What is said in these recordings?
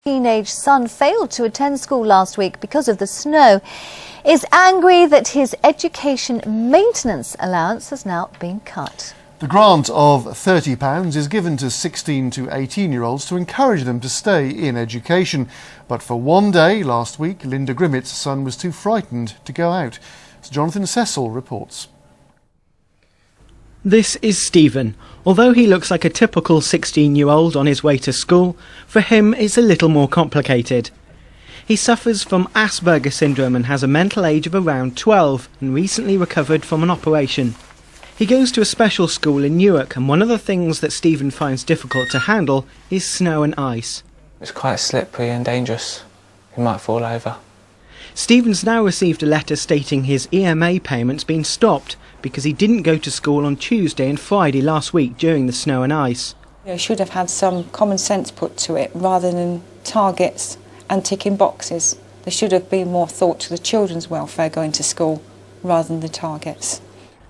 teenage son failed to attend school last week because of the snow, is angry that his education maintenance allowance has now been cut. The grant of £30 is given to 16 to 18-year-olds to encourage them to stay in education. But for one day last week, Linda Grimmett's son was too frightened to go out. So Jonathan Cecil reports. This is Stephen. Although he looks like a typical 16-year-old on his way to school, for him it's a little more complicated. He suffers from Asperger syndrome and has a mental age of around 12 and recently recovered from an operation. He goes to a special school in Newark, and one of the things that Stephen finds difficult to handle is snow and ice. It's quite slippery and dangerous. He might fall over. Stephen's now received a letter stating his EMA payment's been stopped because he didn't go to school on Tuesday and Friday last week during the snow and ice. You should have had some common sense put to it rather than targets and ticking boxes. There should have been more thought to the children's welfare going to school rather than the targets.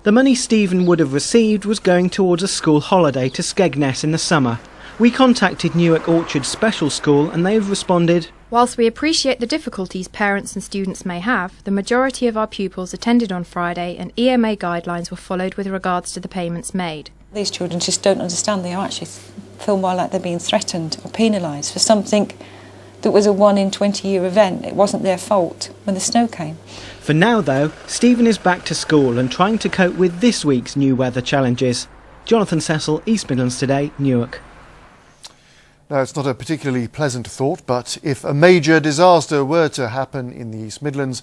The money Stephen would have received was going towards a school holiday to Skegness in the summer. We contacted Newark Orchard Special School and they have responded, "Whilst we appreciate the difficulties parents and students may have, the majority of our pupils attended on Friday and EMA guidelines were followed with regards to the payments made." These children just don't understand. They actually feel more like they're being threatened or penalised for something that was a 1 in 20-year event. It wasn't their fault when the snow came. For now though, Stephen is back to school and trying to cope with this week's new weather challenges. Jonathan Cecil, East Midlands Today, Newark. Now, it's not a particularly pleasant thought, but if a major disaster were to happen in the East Midlands,